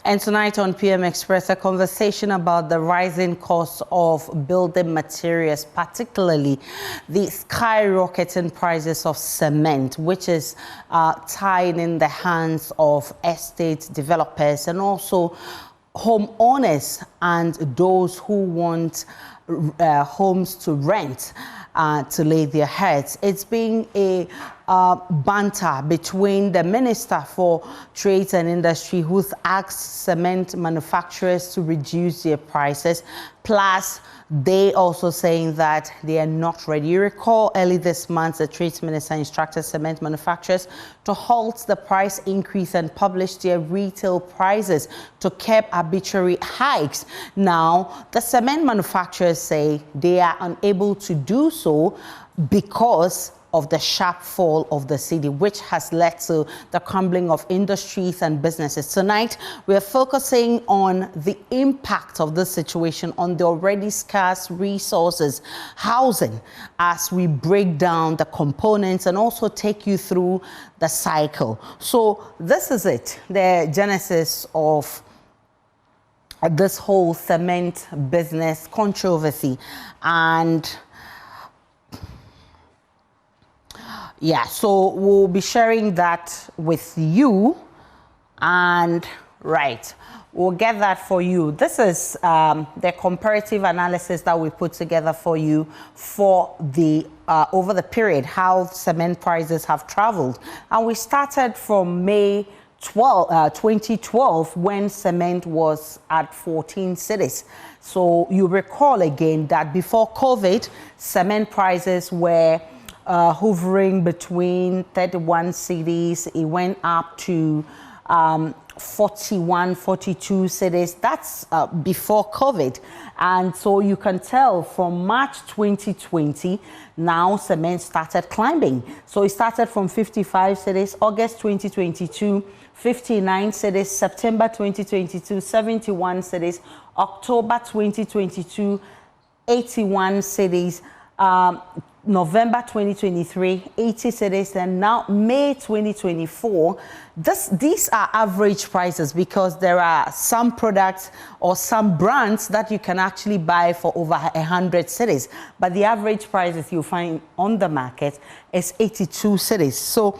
And tonight on PM Express, a conversation about the rising cost of building materials, particularly the skyrocketing prices of cement, which is tying in the hands of estate developers and also homeowners and those who want homes to rent to lay their heads. It's been a banter between the Minister for Trade and Industry, who's asked cement manufacturers to reduce their prices, plus they also saying that they are not ready. You recall early this month, the Trade Minister instructed cement manufacturers to halt the price increase and publish their retail prices to curb arbitrary hikes. Now, the cement manufacturers say they are unable to do so because of the sharp fall of the cedi, which has led to the crumbling of industries and businesses. Tonight, we are focusing on the impact of this situation on the already scarce resources, housing, as we break down the components and also take you through the cycle. So this is it, the genesis of this whole cement business controversy. And yeah, so we'll be sharing that with you, and we'll get that for you. This is the comparative analysis that we put together for you for the over the period, how cement prices have traveled. And we started from May 2012, when cement was at 14 cedis. So you recall again that before COVID, cement prices were hovering between 31 cedis. It went up to 41, 42 cedis. That's before COVID. And so you can tell from March 2020, now cement started climbing. So it started from 55 cedis, August 2022, 59 cedis, September 2022, 71 cedis, October 2022, 81 cedis, November 2023, 80 cedis, and now May 2024. These are average prices because there are some products or some brands that you can actually buy for over 100 cedis. But the average prices you find on the market is 82 cedis. So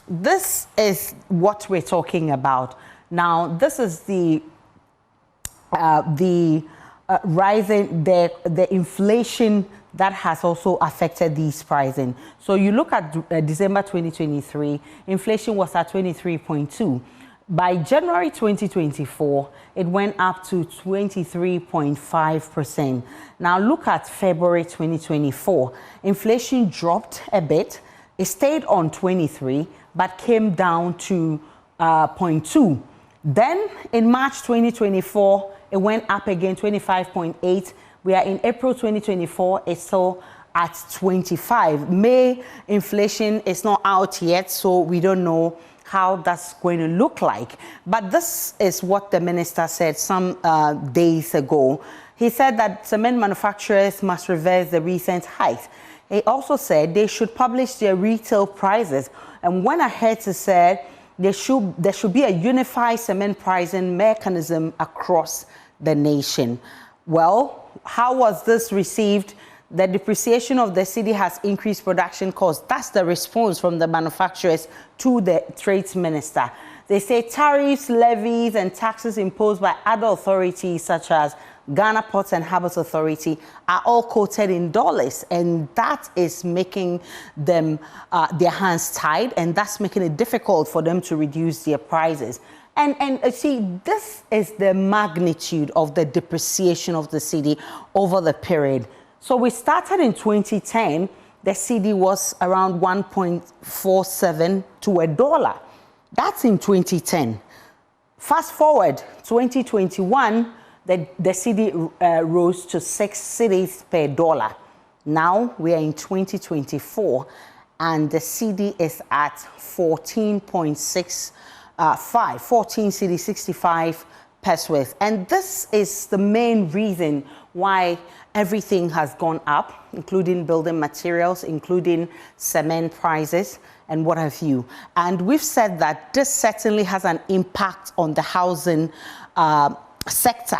this is what we're talking about. Now, this is the rising, the inflation that has also affected these pricing. So you look at December 2023, inflation was at 23.2. By January 2024, it went up to 23.5%. Now look at February 2024. Inflation dropped a bit. It stayed on 23, but came down to 0.2. Then in March 2024, it went up again, 25.8. We are in April 2024, it's still at 25. May inflation is not out yet, so we don't know how that's going to look like. But this is what the minister said some days ago. He said that cement manufacturers must reverse the recent hikes. He also said they should publish their retail prices, and went ahead to say there should be a unified cement pricing mechanism across the nation. Well, how was this received? The depreciation of the cedi has increased production costs. That's the response from the manufacturers to the trade minister. They say tariffs, levies, and taxes imposed by other authorities such as Ghana Ports and Harbours Authority are all quoted in dollars, and that is making them their hands tied, and that's making it difficult for them to reduce their prices. And see, this is the magnitude of the depreciation of the cedi over the period. So we started in 2010, the cedi was around 1.47 to $1. That's in 2010. Fast forward, 2021, the cedi rose to 6 cedis per dollar. Now we are in 2024, and the cedi is at 14.6. 14 cedis 65 pesos. And this is the main reason why everything has gone up, including building materials, including cement prices, and what have you. And we've said that this certainly has an impact on the housing sector.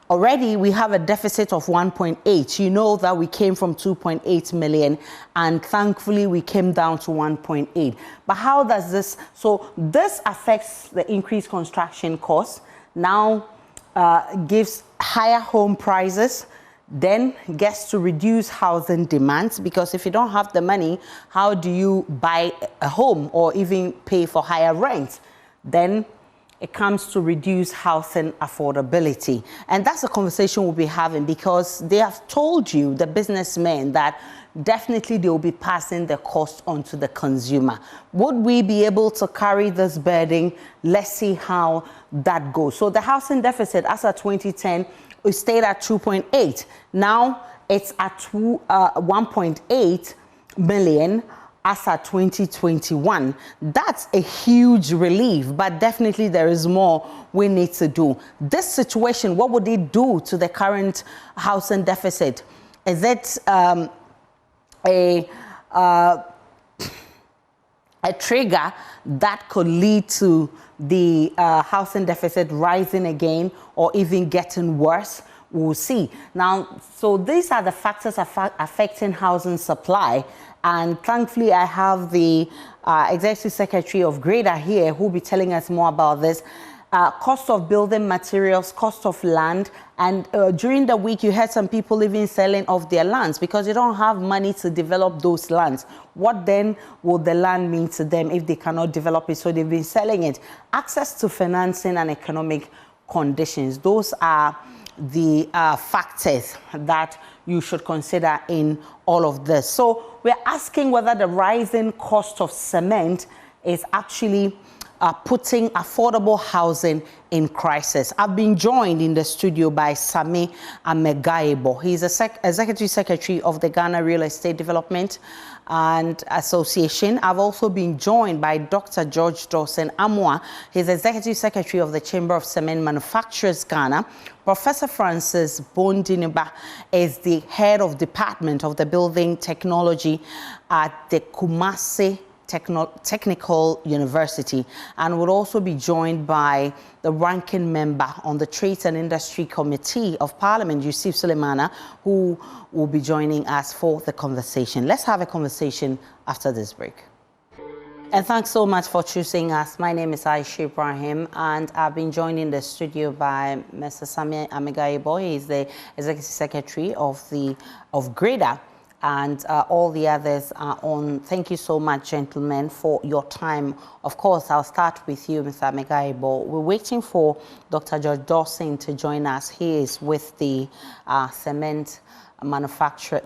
Already we have a deficit of 1.8. You know that we came from 2.8 million and thankfully we came down to 1.8. But how does this, so this affects the increased construction costs, now gives higher home prices, then gets to reduce housing demands, because if you don't have the money, how do you buy a home or even pay for higher rent? Then it comes to reduce housing affordability. And that's a conversation we'll be having, because they have told you, the businessmen, that definitely they will be passing the cost on to the consumer. Would we be able to carry this burden? Let's see how that goes. So the housing deficit as of 2010, it stayed at 2.8. Now it's at 1.8 million. As at 2021, that's a huge relief, but definitely there is more we need to do. This situation, what would it do to the current housing deficit? Is it a trigger that could lead to the housing deficit rising again or even getting worse? We'll see. Now, so these are the factors affecting housing supply. And thankfully, I have the Executive Secretary of GREDA here who will be telling us more about this. Cost of building materials, cost of land. And during the week, you had some people even selling off their lands because they don't have money to develop those lands. What then will the land mean to them if they cannot develop it? So they've been selling it. Access to financing and economic conditions. Those are the factors that you should consider in all of this. So we're asking whether the rising cost of cement is actually putting affordable housing in crisis. I've been joined in the studio by Sami Amegaibo. He's a Executive Secretary of the Ghana Real Estate Development and Association. I've also been joined by Dr. George Dawson Amwa. He's Executive Secretary of the Chamber of Cement Manufacturers Ghana. Professor Francis Bondiniba is the head of Department of the Building Technology at the Kumasi Technical University, and would also be joined by the ranking member on the Trade and Industry Committee of Parliament, Yusuf Sulemana, who will be joining us for the conversation. Let's have a conversation after this break. And thanks so much for choosing us. My name is Aisha Ibrahim, and I've been joined in the studio by Mr. Sami Amegaibo. He is the Executive Secretary of GREDA. And all the others are on. Thank you so much, gentlemen, for your time. Of course, I'll start with you, Mr. Amegaibo. We're waiting for Dr. George Dawson to join us. He is with the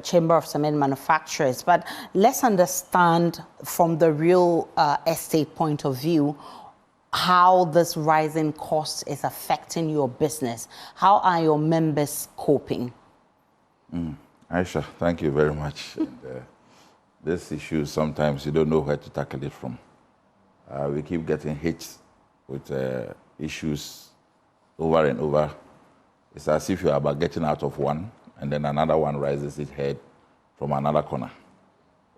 Chamber of Cement Manufacturers. But let's understand from the real estate point of view how this rising cost is affecting your business. How are your members coping? Aisha, thank you very much. And, this issue, sometimes you don't know where to tackle it from. We keep getting hit with issues over and over. It's as if you're about getting out of one, and then another one raises its head from another corner.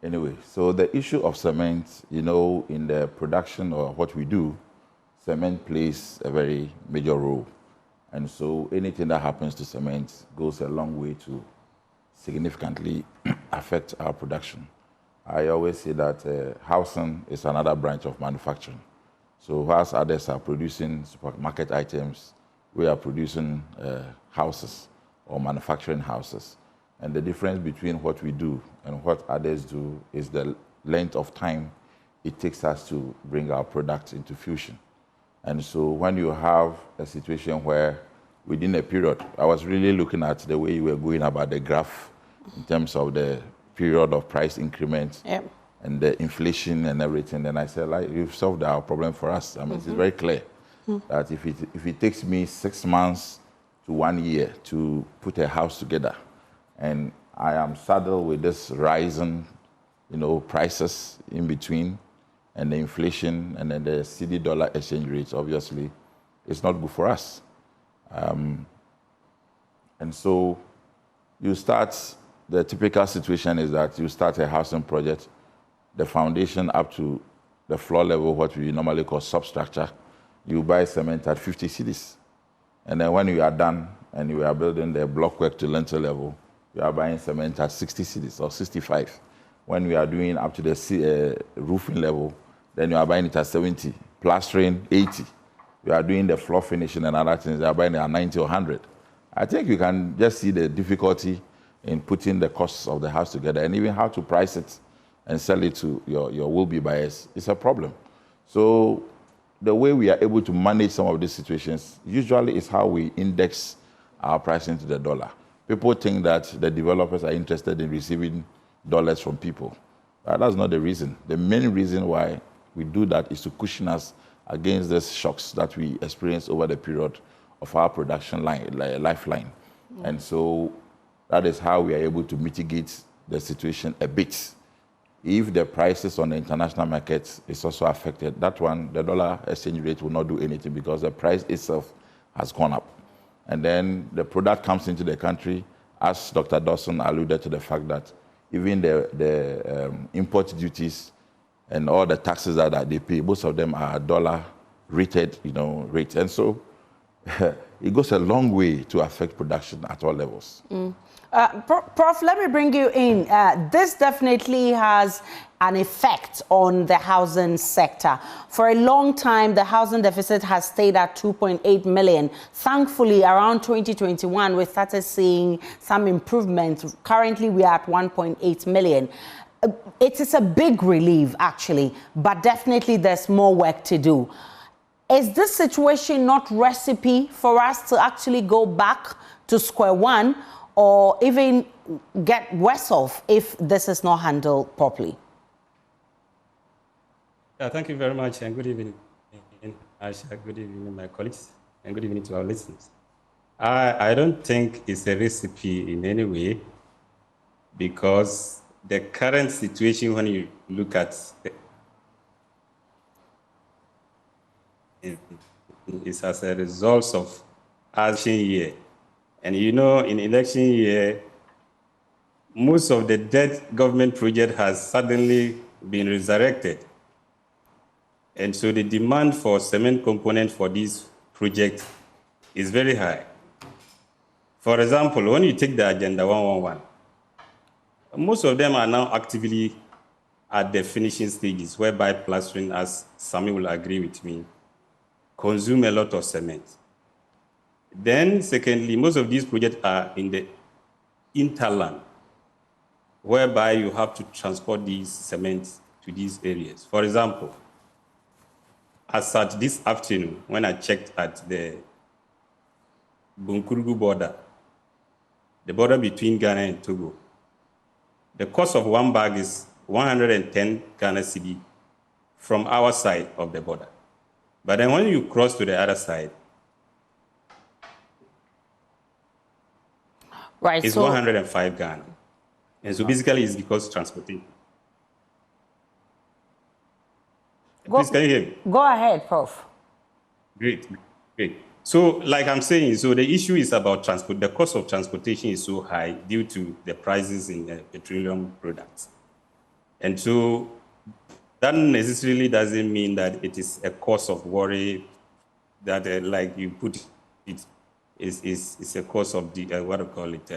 Anyway, so the issue of cement, you know, in the production or what we do, cement plays a very major role. And so anything that happens to cement goes a long way to significantly affect our production. I always say that housing is another branch of manufacturing. So whilst others are producing supermarket items, we are producing houses or manufacturing houses. And the difference between what we do and what others do is the length of time it takes us to bring our products into fusion. And so when you have a situation where within a period, I was really looking at the way you were going about the graph in terms of the period of price increment and the inflation and everything. And I said, like, you've solved our problem for us. I mean, it's very clear that if it takes me 6 months to 1 year to put a house together, and I am saddled with this rising, you know, prices in between, and the inflation, and then the Cedi dollar exchange rates, obviously, it's not good for us. And so you start, the typical situation is that you start a housing project, the foundation up to the floor level, what we normally call substructure, you buy cement at 50 cedis. And then when you are done and you are building the block work to lintel level, you are buying cement at 60 cedis or 65. When we are doing up to the roofing level, then you are buying it at 70, plastering 80. You are doing the floor finishing and other things, you are buying it at 90 or 100. I think you can just see the difficulty in putting the costs of the house together and even how to price it and sell it to your will-be buyers is a problem. So the way we are able to manage some of these situations usually is how we index our pricing to the dollar. People think that the developers are interested in receiving dollars from people. That's not the reason. The main reason why we do that is to cushion us against the shocks that we experience over the period of our production lifeline. And so that is how we are able to mitigate the situation a bit. If the prices on the international markets is also affected, that one, the dollar exchange rate will not do anything because the price itself has gone up. And then the product comes into the country, as Dr. Dawson alluded to the fact that even the import duties and all the taxes that they pay, most of them are dollar rated, rates. And so it goes a long way to affect production at all levels. Prof, let me bring you in. This definitely has an effect on the housing sector. For a long time, the housing deficit has stayed at 2.8 million. Thankfully, around 2021, we started seeing some improvement. Currently, we are at 1.8 million. It is a big relief, actually, but definitely there's more work to do. Is this situation not recipe for us to actually go back to square one or even get worse off if this is not handled properly? Thank you very much, and good evening, Aisha. Good evening, my colleagues, and good evening to our listeners. I don't think it's a recipe in any way, because the current situation, when you look at is as a result of election year. And in election year, most of the dead government project has suddenly been resurrected. And so the demand for cement component for this project is very high. For example, when you take the Agenda 111, most of them are now actively at the finishing stages, whereby plastering, as Sami will agree with me, consume a lot of cement. Then, secondly, most of these projects are in the interland, whereby you have to transport these cements to these areas. For example, as at this afternoon, when I checked at the Bunkurugu border, the border between Ghana and Togo, the cost of one bag is 110 Ghana cedi from our side of the border. But then when you cross to the other side, right, it's 105 Ghana. And so basically it's because transportation. Please, can you hear me? Go ahead, Prof. Great. So like I'm saying, so the issue is about transport. The cost of transportation is so high due to the prices in petroleum products. And so that necessarily doesn't mean that it is a cause of worry that, like you put it, is a cause of the, what do you call it?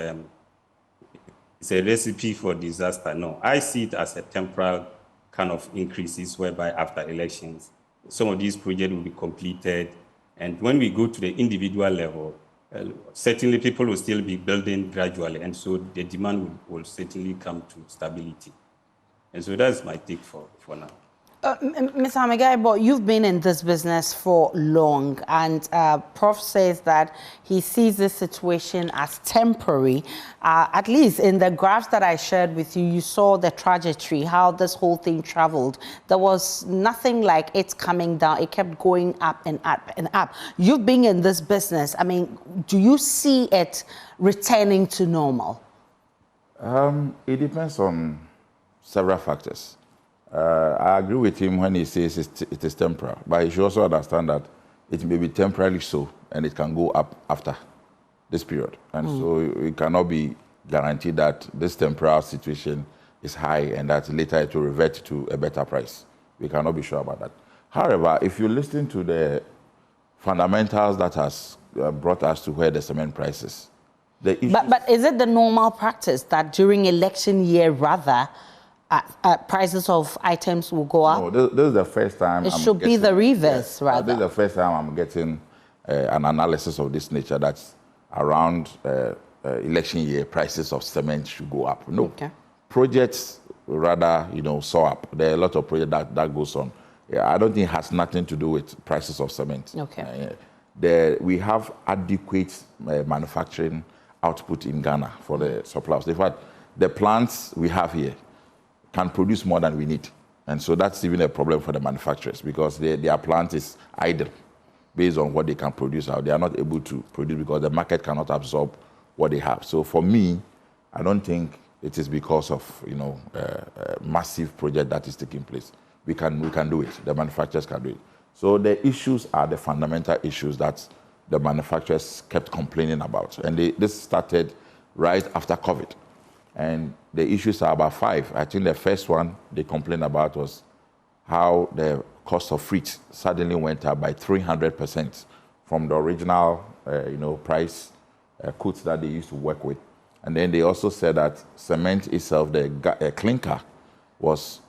It's a recipe for disaster. No, I see it as a temporal kind of increases whereby after elections, some of these projects will be completed. And when we go to the individual level, certainly people will still be building gradually. And so the demand will certainly come to stability. And so that's my take for now. Ms. Hamegaibo, you've been in this business for long, and Prof says that he sees this situation as temporary. At least in the graphs that I shared with you, you saw the trajectory, how this whole thing traveled. There was nothing like it's coming down. It kept going up and up and up. You've been in this business. I mean, do you see it returning to normal? It depends on several factors. I agree with him when he says it is temporal, but he should also understand that it may be temporarily so, and it can go up after this period. And so it cannot be guaranteed that this temporal situation is high and that later it will revert to a better price. We cannot be sure about that. However, if you listen to the fundamentals that has brought us to where the cement price is. But is it the normal practice that during election year, rather, prices of items will go up? No, this is the first time. It should be the reverse, rather. This is the first time I'm getting an analysis of this nature that's around election year prices of cement should go up. No. Okay. Projects rather, soar up. There are a lot of projects that goes on. Yeah, I don't think it has nothing to do with prices of cement. Okay. We have adequate manufacturing output in Ghana for the suppliers. In fact, the plants we have here can produce more than we need. And so that's even a problem for the manufacturers because their plant is idle based on what they can produce out. They are not able to produce because the market cannot absorb what they have. So for me, I don't think it is because of a massive project that is taking place. We can do it. The manufacturers can do it. So the issues are the fundamental issues that the manufacturers kept complaining about. And this started right after COVID. And the issues are about 5. I think the first one they complained about was how the cost of freight suddenly went up by 300% from the original price quotes that they used to work with. And then they also said that cement itself, the clinker, was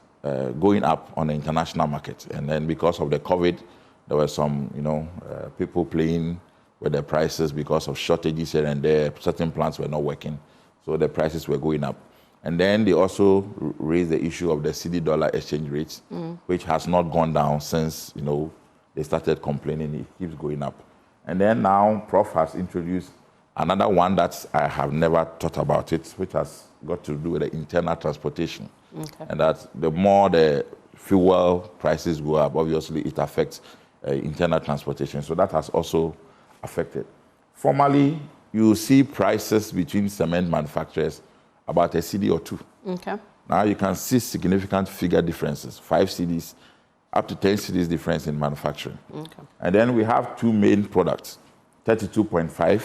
going up on the international market. And then because of the COVID, there were some, people playing with the prices because of shortages here and there. Certain plants were not working, so the prices were going up. And then they also raised the issue of the Cedi dollar exchange rates, which has not gone down since, they started complaining. It keeps going up. And then now Prof has introduced another one that I have never thought about it, which has got to do with the internal transportation. Okay. And that the more the fuel prices go up, obviously it affects internal transportation. So that has also affected. Formerly, you see prices between cement manufacturers about a cedi or 2. Okay. Now you can see significant figure differences, 5 cedis, up to 10 cedis difference in manufacturing. Okay. And then we have 2 main products, 32.5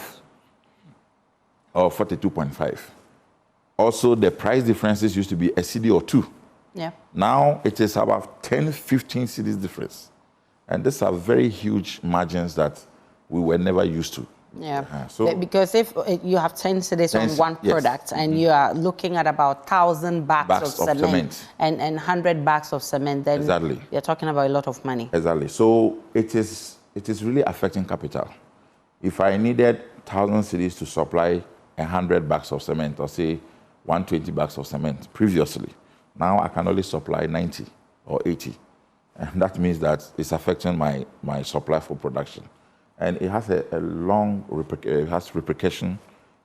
or 42.5. Also, the price differences used to be a cedi or 2. Yeah. Now it is about 10, 15 cedis difference. And these are very huge margins that we were never used to. Yeah, because if you have 10 cedis on one product, and you are looking at about 1,000 bags of cement. And 100 bags of cement, then you're talking about a lot of money. Exactly. So it is really affecting capital. If I needed 1,000 cedis to supply 100 bags of cement, or say 120 bags of cement previously, now I can only supply 90 or 80. And that means that it's affecting my supply for production. And it has a long repercussion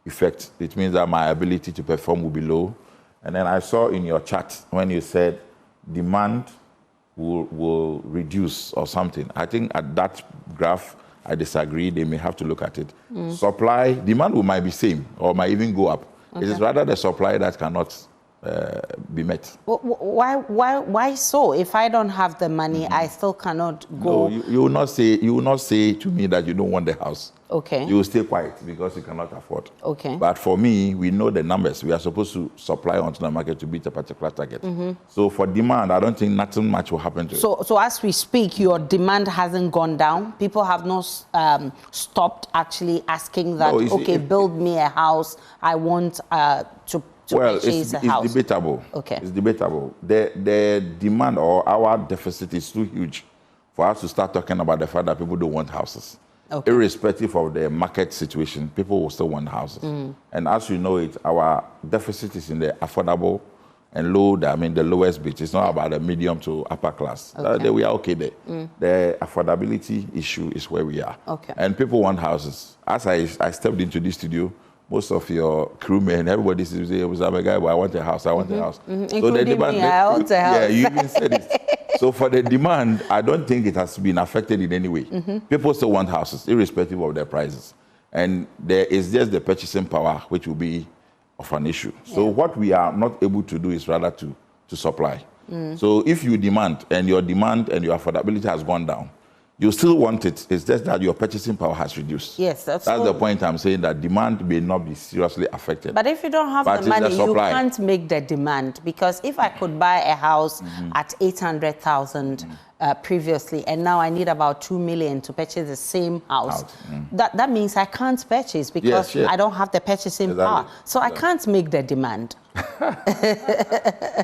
effect. It means that my ability to perform will be low. And then I saw in your chat when you said demand will reduce or something. I think at that graph, I disagree. They may have to look at it. Supply, demand might be same or might even go up. Okay. It is rather the supply that cannot be met. Why so? If I don't have the money, I still cannot go. No, you will not say to me that you don't want the house. Okay. You will stay quiet because you cannot afford. Okay. But for me, we know the numbers. We are supposed to supply onto the market to beat a particular target. So for demand, I don't think nothing much will happen to it. So as we speak, your demand hasn't gone down. People have not stopped actually asking that. No, build me a house. I want to purchase a house. It's debatable. Okay. It's debatable. The demand or our deficit is too huge for us to start talking about the fact that people don't want houses. Okay. Irrespective of the market situation, people will still want houses. And as you know it, our deficit is in the affordable and low, the lowest bit. It's not about the medium to upper class. Okay. We are okay there. The affordability issue is where we are. Okay. And people want houses. As I stepped into this studio, most of your crewmen, everybody says, I'm a guy, but I want a house, I want a house. So the demand, I want a house. Yeah, you even said it. So for the demand, I don't think it has been affected in any way. People still want houses, irrespective of their prices. And there is just the purchasing power, which will be of an issue. So what we are not able to do is rather to supply. So if you demand and your affordability has gone down, You still want it. It's just that your purchasing power has reduced. Yes, that's the point I'm saying, that demand may not be seriously affected. But if you don't have the money, you can't make the demand. Because if I could buy a house at 800,000 previously, and now I need about 2 million to purchase the same house, that means I can't purchase because I don't have the purchasing power. So I can't make the demand.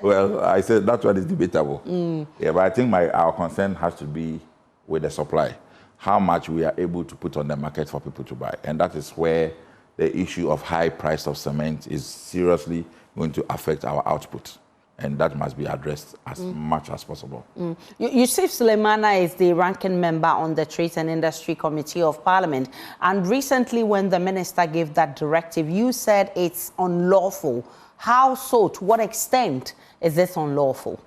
Well, I said that one is debatable. Yeah, but I think our concern has to be with the supply, how much we are able to put on the market for people to buy. And that is where the issue of high price of cement is seriously going to affect our output. And that must be addressed as much as possible. Yusuf Suleimana is the ranking member on the Trade and Industry Committee of Parliament. And recently, when the minister gave that directive, you said it's unlawful. How so? To what extent is this unlawful?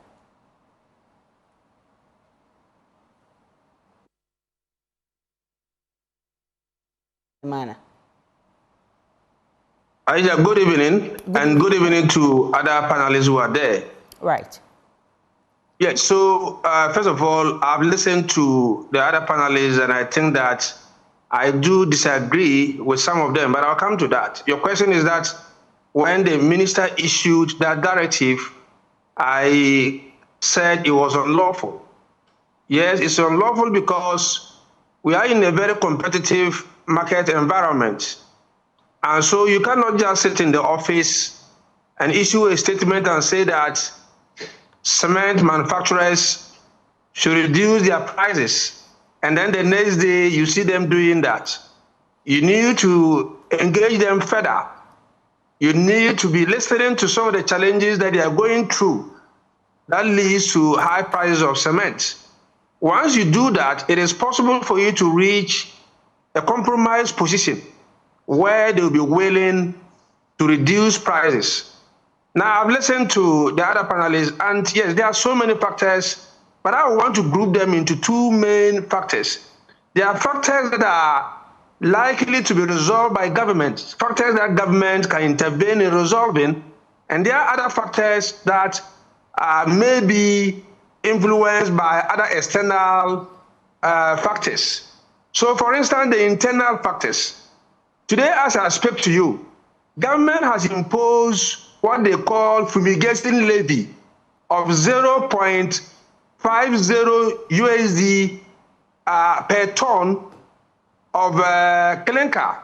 Aisha, good evening, and good evening to other panelists who are there. Right. Yes, so first of all, I've listened to the other panelists, and I think that I do disagree with some of them, but I'll come to that. Your question is that when the minister issued that directive, I said it was unlawful. Yes, it's unlawful because we are in a very competitive market environment. And so you cannot just sit in the office and issue a statement and say that cement manufacturers should reduce their prices. And then the next day you see them doing that. You need to engage them further. You need to be listening to some of the challenges that they are going through that leads to high prices of cement. Once you do that, it is possible for you to reach a compromise position where they'll be willing to reduce prices. Now, I've listened to the other panelists, and yes, there are so many factors, but I want to group them into two main factors. There are factors that are likely to be resolved by government, factors that government can intervene in resolving, and there are other factors that may be influenced by other external factors. So, for instance, the internal factors. Today, as I speak to you, government has imposed what they call fumigation levy of 0.50 USD per ton of clinker.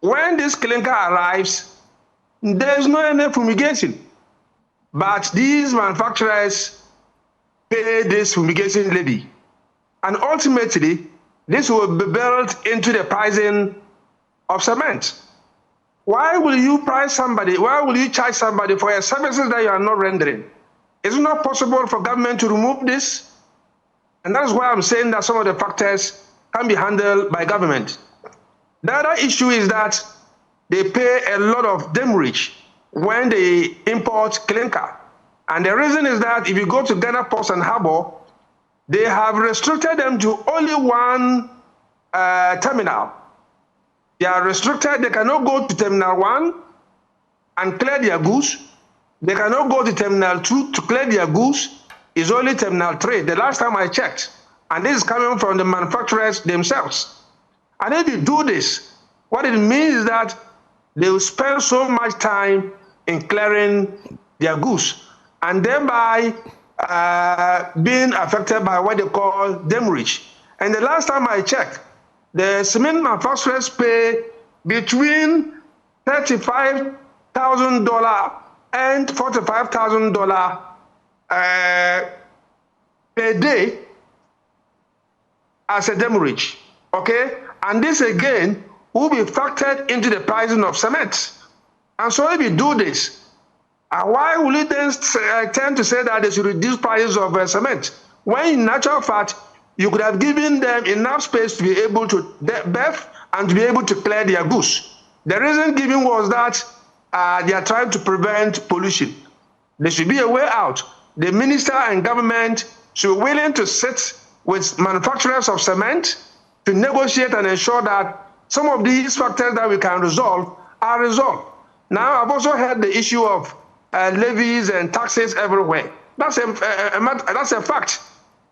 When this clinker arrives, there is no any fumigation. But these manufacturers pay this fumigation levy. And ultimately, this will be built into the pricing of cement. Why will you price somebody? Why will you charge somebody for a services that you are not rendering? Is it not possible for government to remove this? And that's why I'm saying that some of the factors can be handled by government. The other issue is that they pay a lot of demurrage when they import clinker. And the reason is that if you go to Ghana Ports and Harbour, they have restricted them to only one terminal. They are restricted. They cannot go to Terminal 1 and clear their goods. They cannot go to Terminal 2 to clear their goods. It's only Terminal 3, the last time I checked. And this is coming from the manufacturers themselves. And if you do this, what it means is that they will spend so much time in clearing their goods, and thereby being affected by what they call demurrage. And the last time I checked, the cement manufacturers pay between $35,000 and $45,000 per day as a demurrage, okay? And this again will be factored into the pricing of cement. And so if you do this, why will it then tend to say that they should reduce prices of cement? When in natural fact, you could have given them enough space to be able to berth and to be able to clear their goods. The reason given was that they are trying to prevent pollution. There should be a way out. The minister and government should be willing to sit with manufacturers of cement to negotiate and ensure that some of these factors that we can resolve are resolved. Now, I've also heard the issue of levies and taxes everywhere. That's a fact.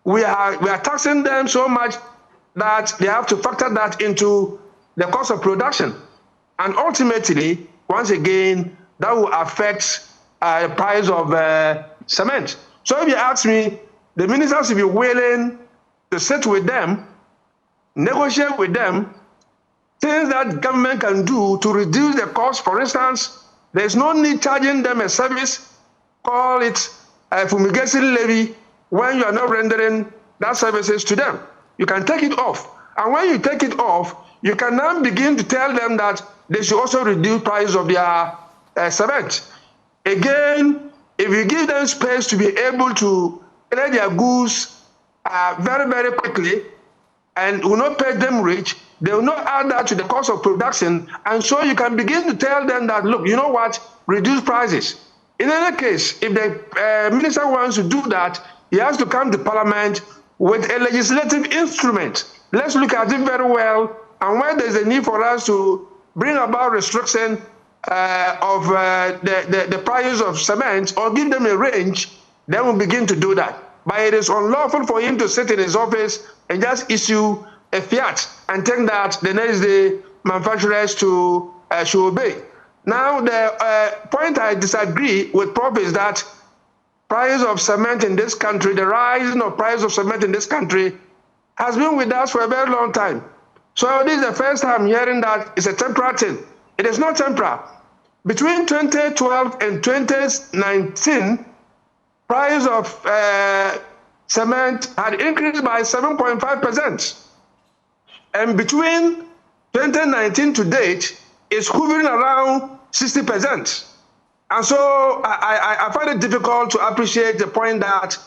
we are taxing them so much that they have to factor that into the cost of production. And ultimately, once again, that will affect the price of cement. So if you ask me, the ministers will be willing to sit with them, negotiate with them, things that government can do to reduce the cost. For instance, there's no need charging them a service, call it a fumigation levy, when you are not rendering that services to them. You can take it off. And when you take it off, you can now begin to tell them that they should also reduce price of their cement. Again, if you give them space to be able to clear their goods very, very quickly and will not pay them rich, they will not add that to the cost of production. And so you can begin to tell them that, look, you know what, reduce prices. In any case, if the minister wants to do that, he has to come to Parliament with a legislative instrument. Let's look at it very well, and where there's a need for us to bring about restriction of the prices of cement or give them a range, then we'll begin to do that. But it is unlawful for him to sit in his office and just issue a fiat and think that the next day manufacturers should obey. Now, the point I disagree with Prof is that price of cement in this country, the rising of price of cement in this country has been with us for a very long time. So this is the first time I'm hearing that it's a temporary thing. It is not temporary. Between 2012 and 2019, price of cement had increased by 7.5%. And between 2019 to date, it's hovering around 60%. And so I find it difficult to appreciate the point that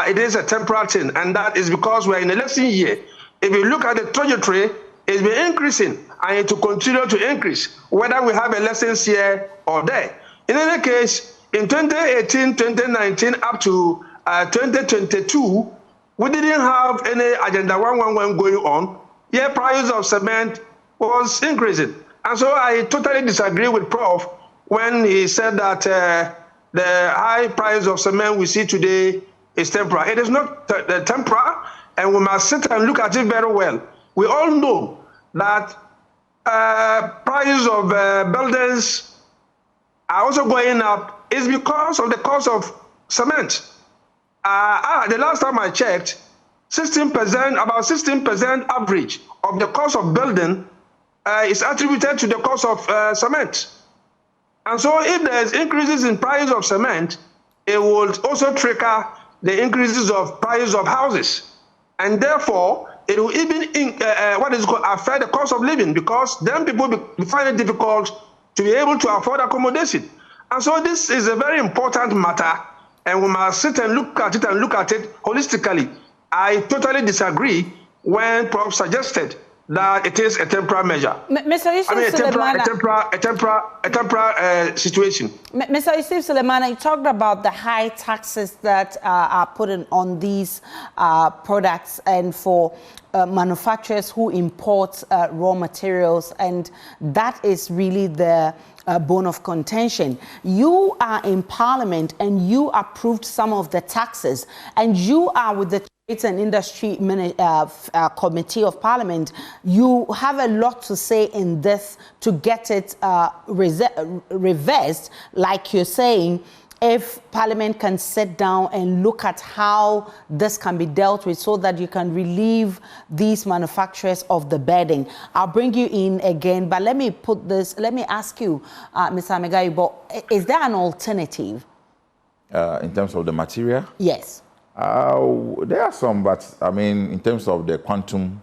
it is a temporary thing, and that is because we're in election year. If you look at the trajectory, it's been increasing, and it will continue to increase, whether we have elections here or there. In any case, in 2018, 2019, up to 2022, we didn't have any Agenda 111 going on. Yet price of cement was increasing. And so I totally disagree with Prof when he said that the high price of cement we see today is temporary. It is not temporary, and we must sit and look at it very well. We all know that prices of buildings are also going up. It's because of the cost of cement. The last time I checked, 16%, about 16% average of the cost of building is attributed to the cost of cement. And so if there's increases in price of cement, it will also trigger the increases of prices of houses. And therefore, it will even affect the cost of living, because then people find it difficult to be able to afford accommodation. And so this is a very important matter, and we must sit and look at it holistically. I totally disagree when Prof suggested that it is a temporary measure. Mr. Yusuf a temporary situation. Mr. Yusuf Suleimana, you talked about the high taxes that are put on these products and for manufacturers who import raw materials, and that is really the bone of contention. You are in Parliament and you approved some of the taxes, and you are with the Trades and Industry Committee of Parliament. You have a lot to say in this to get it reversed, like you're saying. If Parliament can sit down and look at how this can be dealt with so that you can relieve these manufacturers of the burden. I'll bring you in again, but let me ask you, Mr. Amegayibo, is there an alternative? In terms of the material? Yes. There are some, but I mean, in terms of the quantum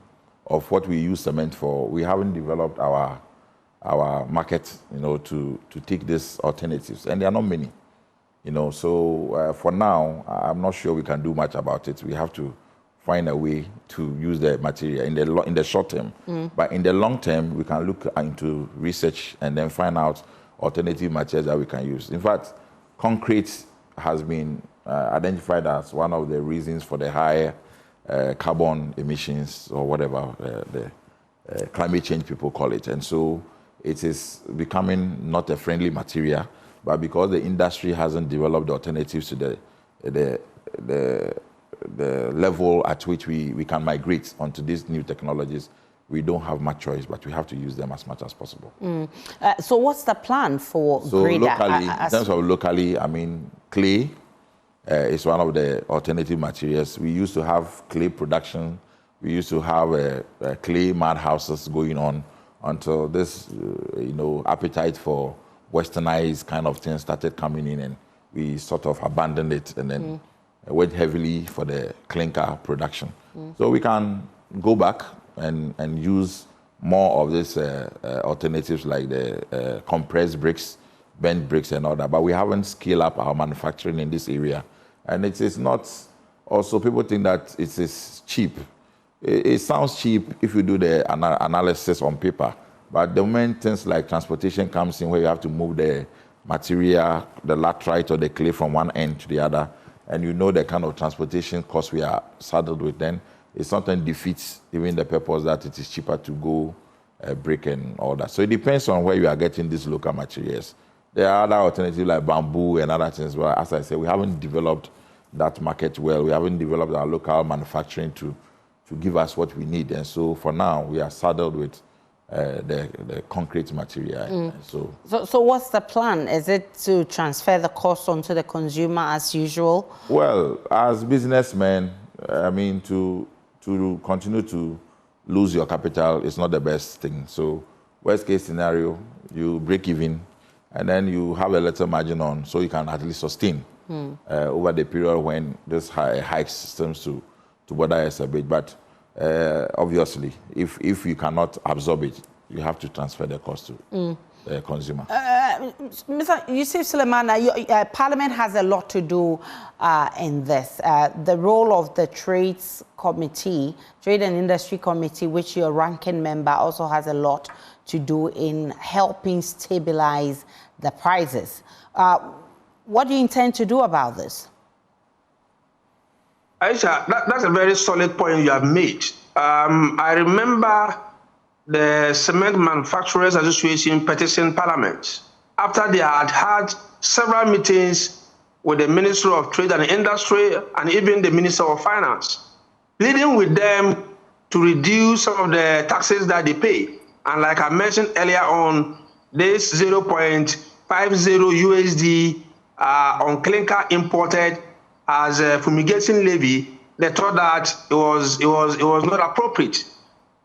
of what we use cement for, we haven't developed our market, to take these alternatives, and there are not many. So for now, I'm not sure we can do much about it. We have to find a way to use the material in the short term. But in the long term, we can look into research and then find out alternative materials that we can use. In fact, concrete has been identified as one of the reasons for the higher carbon emissions, or whatever the climate change people call it. And so it is becoming not a friendly material. But because the industry hasn't developed alternatives to the the level at which we can migrate onto these new technologies, we don't have much choice, but we have to use them as much as possible. So what's the plan for grader? Locally, in terms of locally, I mean, clay is one of the alternative materials. We used to have clay production. We used to have clay mud houses going on until this, appetite for westernized kind of things started coming in, and we sort of abandoned it and then went heavily for the clinker production. So we can go back and use more of these alternatives like the compressed bricks, bent bricks and all that, but we haven't scaled up our manufacturing in this area. And it is not, also people think that it is cheap. It sounds cheap if you do the analysis on paper, but the moment things like transportation comes in where you have to move the material, the laterite or the clay from one end to the other, and you know the kind of transportation costs we are saddled with, then it sometimes defeats even the purpose that it is cheaper to go brick and all that. So it depends on where you are getting these local materials. There are other alternatives like bamboo and other things, but as I said, we haven't developed that market well. We haven't developed our local manufacturing to give us what we need. And so for now, we are saddled with the concrete material. So what's the plan? Is it to transfer the cost onto the consumer as usual? Well, as businessmen, I mean, to continue to lose your capital is not the best thing. So worst case scenario, you break even, and then you have a little margin on, so you can at least sustain over the period when this hike systems to bother us a bit. But obviously, if you cannot absorb it, you have to transfer the cost to the consumer. Mr. Yusuf Suleiman, Parliament has a lot to do in this. The role of the Trade and Industry Committee, which you're ranking member, also has a lot to do in helping stabilize the prices. What do you intend to do about this? Aisha, that's a very solid point you have made. I remember the Cement Manufacturers Association petitioned Parliament after they had had several meetings with the Minister of Trade and Industry and even the Minister of Finance, pleading with them to reduce some of the taxes that they pay. And like I mentioned earlier on, this 0.50 USD on clinker imported as a fumigation levy, they thought that it was not appropriate.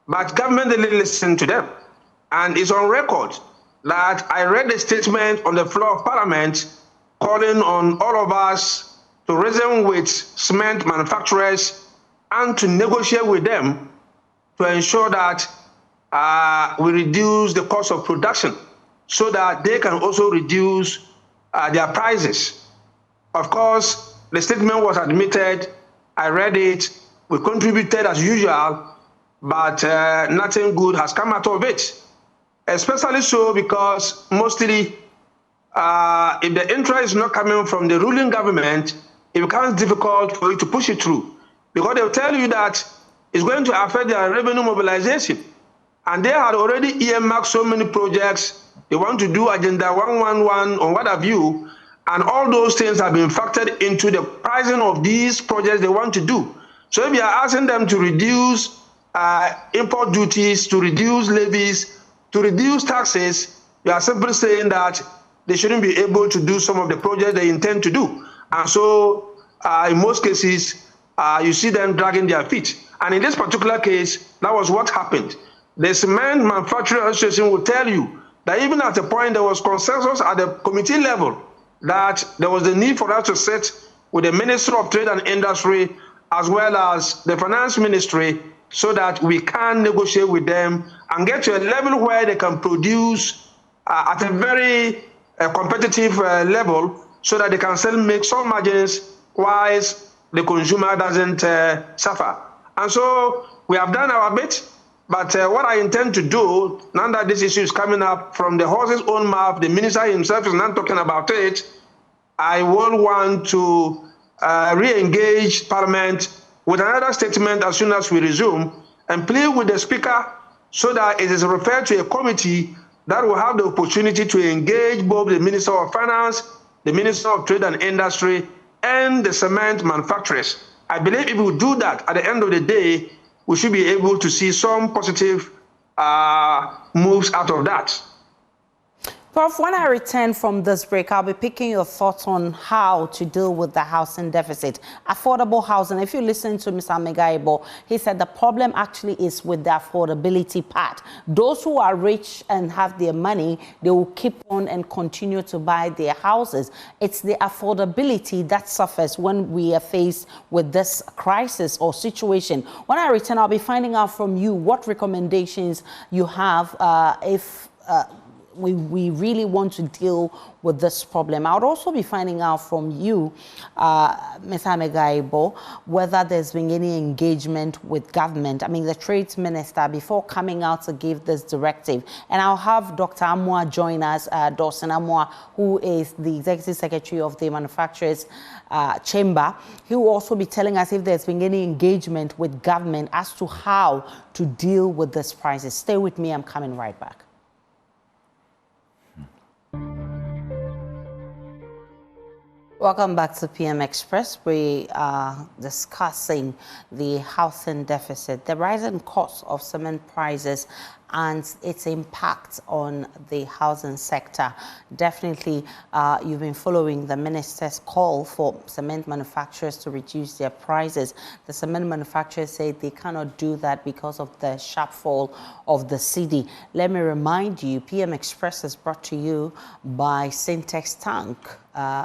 But government didn't listen to them. And it's on record that I read a statement on the floor of Parliament calling on all of us to reason with cement manufacturers and to negotiate with them to ensure that we reduce the cost of production so that they can also reduce their prices. Of course, the statement was admitted. I read it. We contributed as usual, but nothing good has come out of it. Especially so because mostly, if the interest is not coming from the ruling government, it becomes difficult for you to push it through. Because they'll tell you that it's going to affect their revenue mobilization. And they had already earmarked so many projects. They want to do Agenda 111 or what have you. And all those things have been factored into the pricing of these projects they want to do. So if you are asking them to reduce import duties, to reduce levies, to reduce taxes, you are simply saying that they shouldn't be able to do some of the projects they intend to do. And so in most cases, you see them dragging their feet. And in this particular case, that was what happened. The Cement Manufacturers Association will tell you that even at a point there was consensus at the committee level that there was the need for us to sit with the Minister of Trade and Industry as well as the Finance Ministry so that we can negotiate with them and get to a level where they can produce at a very competitive level so that they can still make some margins whilst the consumer doesn't suffer. And so we have done our bit. But what I intend to do, now that this issue is coming up from the horse's own mouth, the minister himself is not talking about it, I will want to re-engage Parliament with another statement as soon as we resume and plead with the Speaker so that it is referred to a committee that will have the opportunity to engage both the Minister of Finance, the Minister of Trade and Industry, and the cement manufacturers I believe if we do that, at the end of the day, we should be able to see some positive moves out of that. Prof, when I return from this break, I'll be picking your thoughts on how to deal with the housing deficit. Affordable housing, if you listen to Mr. Megaibo, he said the problem actually is with the affordability part. Those who are rich and have their money, they will keep on and continue to buy their houses. It's the affordability that suffers when we are faced with this crisis or situation. When I return, I'll be finding out from you what recommendations you have if we really want to deal with this problem. I would also be finding out from you, Mr. Megaibo, whether there's been any engagement with government. I mean, the trades minister, before coming out to give this directive. And I'll have Dr. Amwa join us, Dawson Amwa, who is the executive secretary of the manufacturers chamber. He will also be telling us if there's been any engagement with government as to how to deal with this crisis. Stay with me, I'm coming right back. Welcome back to PM Express. We are discussing the housing deficit, the rising cost of cement prices and its impact on the housing sector. Definitely, you've been following the minister's call for cement manufacturers to reduce their prices. The cement manufacturers say they cannot do that because of the sharp fall of the cedi. Let me remind you, PM Express is brought to you by Syntex Tank.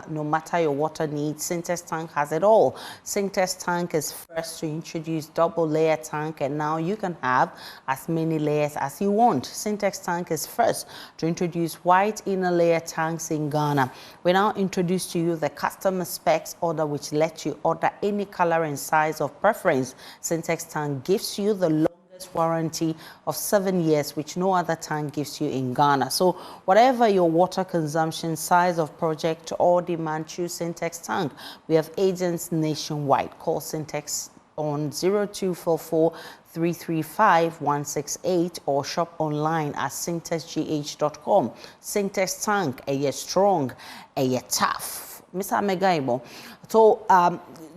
No matter your water needs, Syntex Tank has it all. Syntex Tank is first to introduce double layer tank, and now you can have as many layers as you want. Syntex Tank is first to introduce white inner layer tanks in Ghana. We now introduce to you the customer specs order, which lets you order any color and size of preference. Syntex Tank gives you the longest warranty of 7 years, which no other tank gives you in Ghana. So whatever your water consumption, size of project or demand, choose Syntex Tank. We have agents nationwide. Call Syntex on 0244 335 168 or shop online at syntexgh.com. Syntex Tank, a year strong, a year tough. Mr. Megaibo, so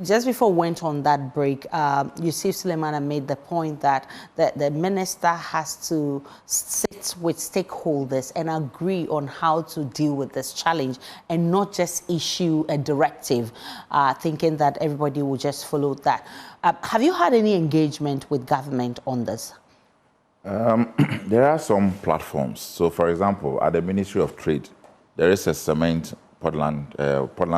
just before we went on that break, Yusuf Sulemana made the point that the minister has to sit with stakeholders and agree on how to deal with this challenge and not just issue a directive, thinking that everybody will just follow that. Have you had any engagement with government on this? There are some platforms. So, for example, at the Ministry of Trade, there is a Portland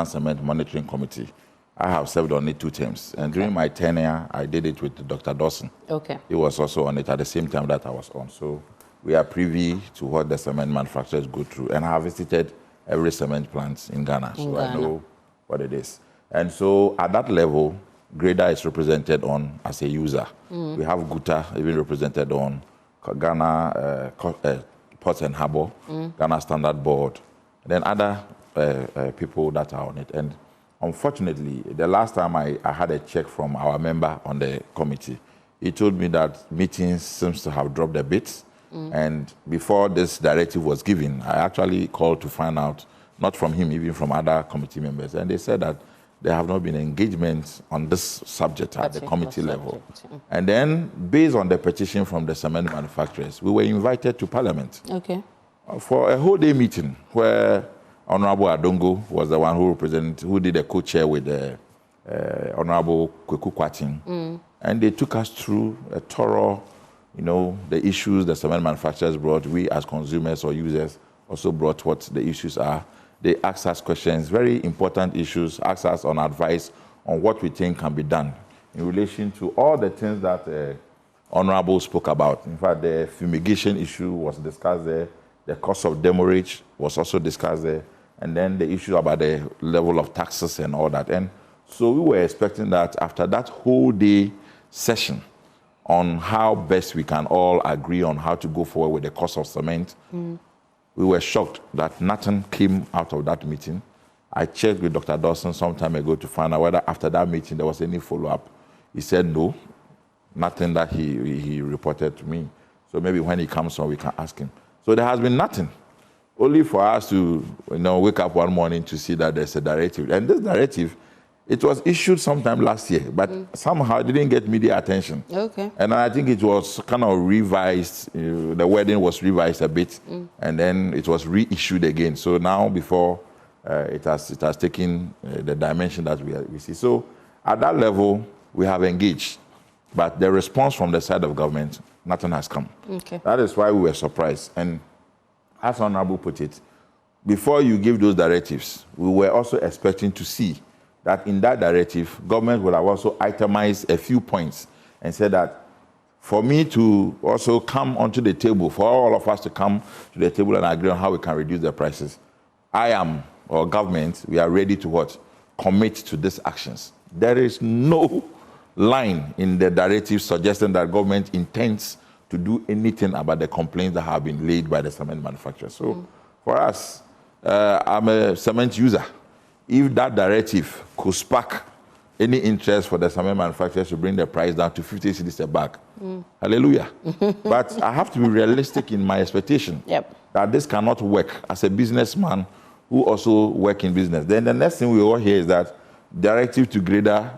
Cement Monitoring Committee. I have served on it 2 terms. And during my tenure, I did it with Dr. Dawson. Okay. He was also on it at the same time that I was on. So we are privy to what the cement manufacturers go through. And I have visited every cement plant in Ghana. I know what it is. And so at that level, Grader is represented on as a user. We have Guta even represented on Ghana Ports and Harbour, Ghana Standard Board, and then other people that are on it. And unfortunately, the last time I had a check from our member on the committee, he told me that meetings seems to have dropped a bit. And before this directive was given, I actually called to find out, not from him, even from other committee members. And they said that there have not been engagement on this subject at the committee level. And then, based on the petition from the cement manufacturers, we were invited to Parliament for a whole day meeting where Honorable Adongo was the one who did a co-chair with Honorable Kweku Kwatin. And they took us through a thorough, the issues the cement manufacturers brought. We as consumers or users also brought what the issues are. They asked us questions, very important issues, asked us on advice on what we think can be done in relation to all the things that Honorable spoke about. In fact, the fumigation issue was discussed there. The cost of demurrage was also discussed there. And then the issue about the level of taxes and all that. And so we were expecting that after that whole day session on how best we can all agree on how to go forward with the cost of cement, we were shocked that nothing came out of that meeting. I checked with Dr. Dawson some time ago to find out whether after that meeting there was any follow-up. He said no, nothing that he reported to me. So maybe when he comes on, we can ask him. So there has been nothing. Only for us to wake up one morning to see that there's a directive. And this directive It was issued sometime last year, but somehow it didn't get media attention. Okay. And I think it was kind of revised. The wording was revised a bit, and then it was reissued again. So now, before it has taken the dimension that we see. So at that level, we have engaged, but the response from the side of government, nothing has come. Okay. That is why we were surprised. And as Honorable put it, before you give those directives, we were also expecting to see that in that directive, government would have also itemized a few points and said that for me to also come onto the table, for all of us to come to the table and agree on how we can reduce the prices, I am, or government, we are ready to what? Commit to these actions. There is no line in the directive suggesting that government intends to do anything about the complaints that have been laid by the cement manufacturers. So for us, I'm a cement user. If that directive could spark any interest for the cement manufacturers to bring the price down to 50 cedis a bag, hallelujah. But I have to be realistic in my expectation that this cannot work as a businessman who also work in business. Then the next thing we all hear is that directive to grader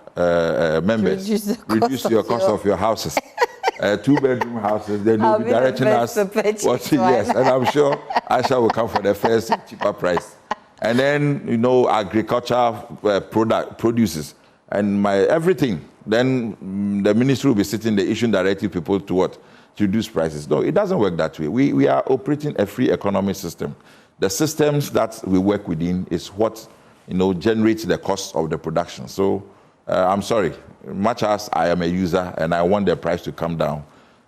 members, reduce your cost of your houses. 2-bedroom houses, then they'll be directing us what, yes, and I'm sure Aisha will come for the first cheaper price. And then, you know, agriculture produces and everything. Then the ministry will be sitting there issuing directive people to what? To reduce prices. No, it doesn't work that way. We are operating a free economic system. The systems that we work within is what, you know, generates the cost of the production. So I'm sorry, much as I am a user and I want the price to come down,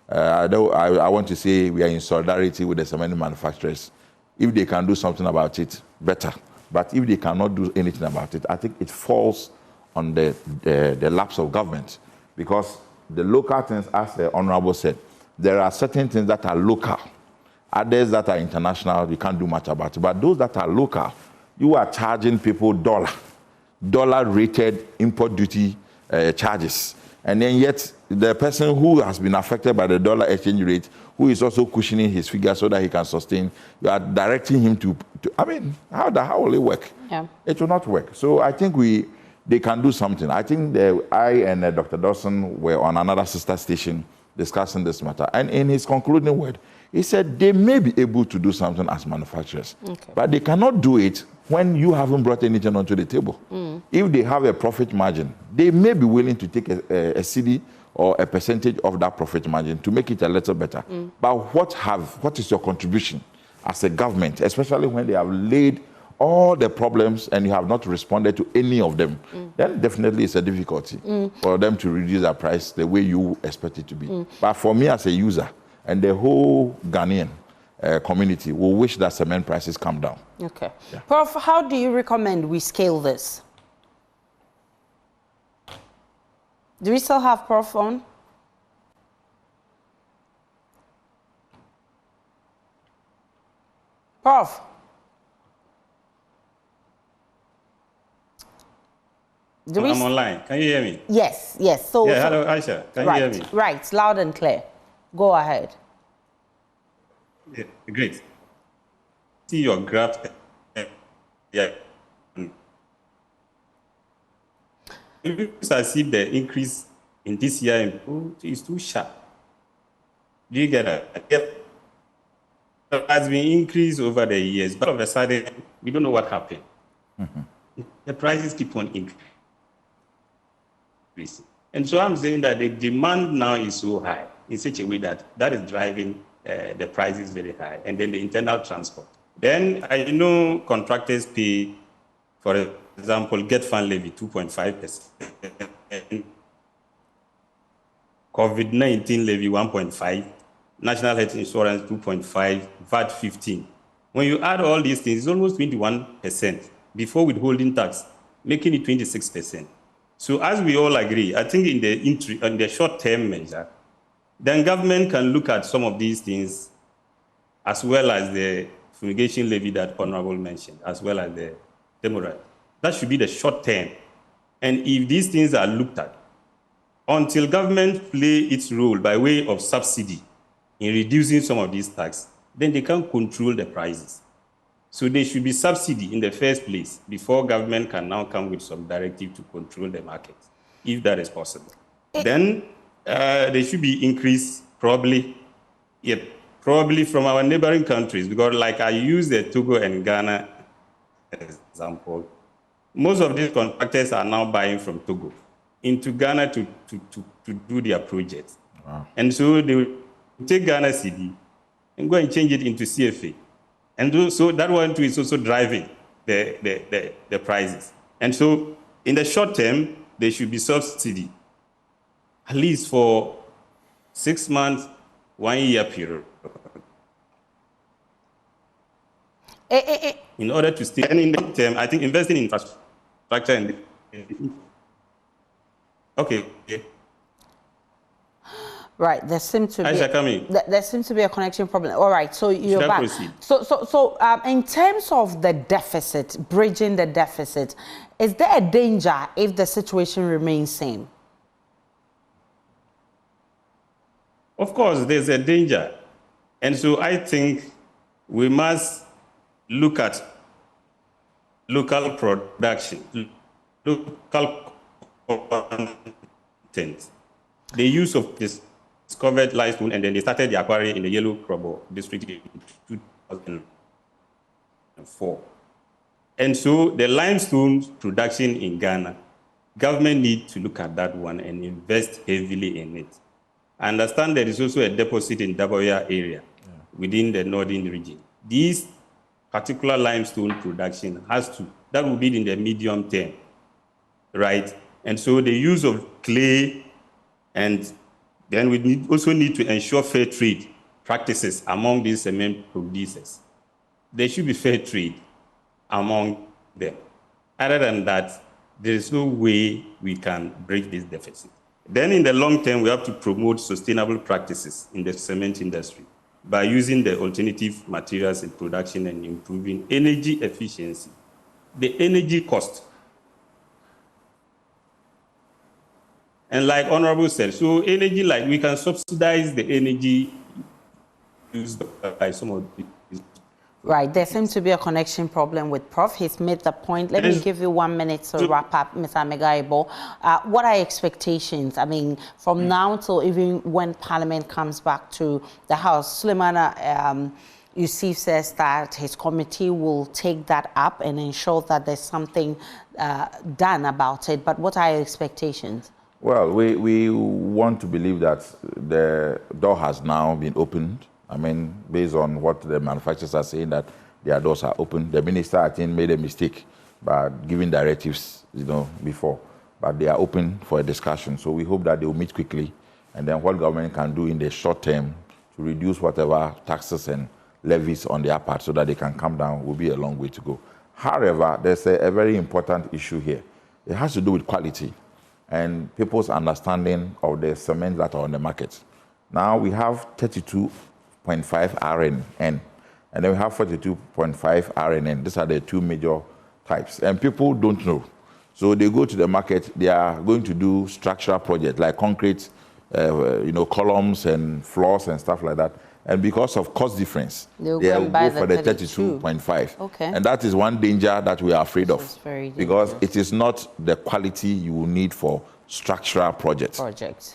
I want to say we are in solidarity with the cement manufacturers. If they can do something about it, better. But if they cannot do anything about it, I think it falls on the laps of government. Because the local things, as the Honorable said, there are certain things that are local. Others that are international, you can't do much about it. But those that are local, you are charging people dollar-rated import duty charges. And then yet, the person who has been affected by the dollar exchange rate, who is also cushioning his figure so that he can sustain, you are directing him to I mean, how will it work? Yeah. It will not work. So I think they can do something. I think I and Dr. Dawson were on another sister station discussing this matter. And in his concluding word, he said they may be able to do something as manufacturers, but they cannot do it when you haven't brought anything onto the table. If they have a profit margin, they may be willing to take a cedi or a percentage of that profit margin to make it a little better. But what is your contribution as a government, especially when they have laid all the problems and you have not responded to any of them, then definitely it's a difficulty for them to reduce their price the way you expect it to be. But for me as a user and the whole Ghanaian community will wish that cement prices come down. Okay. Yeah. Prof, how do you recommend we scale this? Do we still have Prof on? Prof? I'm online. Can you hear me? Yes, yes. So, hello, Aisha. Can you hear me? Right, loud and clear. Go ahead. Yeah, great. See your graph. Yeah. It looks as if the increase in this year is too sharp. Do you get that? It has been increased over the years, but all of a sudden, we don't know what happened. The prices keep on increasing. And so I'm saying that the demand now is so high in such a way that is driving the prices very high, and then the internal transport. Then I know contractors pay, for example, get fund levy 2.5%, COVID-19 levy 1.5%, national health insurance 2.5%, VAT 15%. When you add all these things, it's almost 21% before withholding tax, making it 26%. So as we all agree, I think in the short-term measure, then government can look at some of these things as well as the fumigation levy that Honorable mentioned, as well as the demurrage. That should be the short term. And if these things are looked at, until government play its role by way of subsidy in reducing some of these taxes, then they can control the prices. So there should be subsidy in the first place before government can now come with some directive to control the market, if that is possible. Then there should be increase probably from our neighboring countries, because like I use the Togo and Ghana example, most of these contractors are now buying from Togo into Ghana to do their projects. Wow. And so they will take Ghana Cedi and go and change it into CFA. And so that one too is also driving the prices. And so in the short term, there should be subsidy, at least for 6 months, 1 year period. In order to stay, and in the long term, I think investing in infrastructure and okay. Right, there seems to be Aisha, come in. there seems to be a connection problem. All right, so you're Should I back. proceed? So in terms of the deficit, bridging the deficit, is there a danger if the situation remains same? Of course, there's a danger. And so I think we must look at local production, local content, the use of this discovered limestone, and then they started the quarry in the Yellow Krobo district in 2004. And so the limestone production in Ghana, government needs to look at that one and invest heavily in it. I understand there is also a deposit in Daboya area within the northern region. These particular limestone production that will be in the medium term, right? And so the use of clay, and then we also need to ensure fair trade practices among these cement producers. There should be fair trade among them. Other than that, there is no way we can break this deficit. Then in the long term, we have to promote sustainable practices in the cement industry by using the alternative materials in production and improving energy efficiency. The energy cost. And like Honorable said, so energy, like we can subsidize the energy used by some of the. Right, there seems to be a connection problem with Prof. He's made the point. Let me give you 1 minute to wrap up, Mr. Megaibo. What are expectations? I mean, from now till even when Parliament comes back to the House, Sulemana Yusuf says that his committee will take that up and ensure that there's something done about it. But what are your expectations? Well, we want to believe that the door has now been opened. I mean, based on what the manufacturers are saying, that their doors are open. The minister, I think, made a mistake by giving directives, before. But they are open for a discussion. So we hope that they will meet quickly. And then what government can do in the short term to reduce whatever taxes and levies on their part so that they can come down will be a long way to go. However, there's a very important issue here. It has to do with quality and people's understanding of the cement that are on the market. Now we have 32.5 RNN, and then we have 42.5 RNN. These are the two major types, and people don't know. So they go to the market, they are going to do structural projects like concrete, columns and floors and stuff like that. And because of cost difference, they will go for the 32.5. Okay. And that is one danger that we are afraid of, because it is not the quality you will need for structural projects.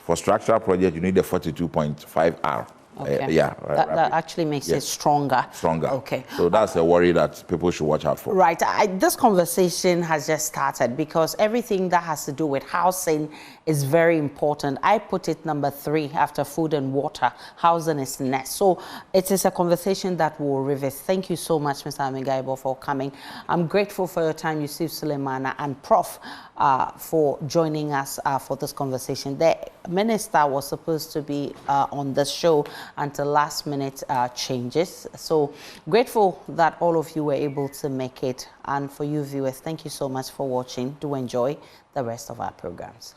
For structural projects, you need the 42.5 R. Okay. That actually makes it stronger. Okay. So that's a worry that people should watch out for. Right. This conversation has just started because everything that has to do with housing is very important. I put it number 3 after food and water. Housing is next. So it is a conversation that will reverse. Thank you so much, Mr. Megaibo, for coming. I'm grateful for your time, Yusuf Sulemana and Prof. For joining us for this conversation. The minister was supposed to be on the show until last minute changes. So grateful that all of you were able to make it. And for you viewers, thank you so much for watching. Do enjoy the rest of our programs.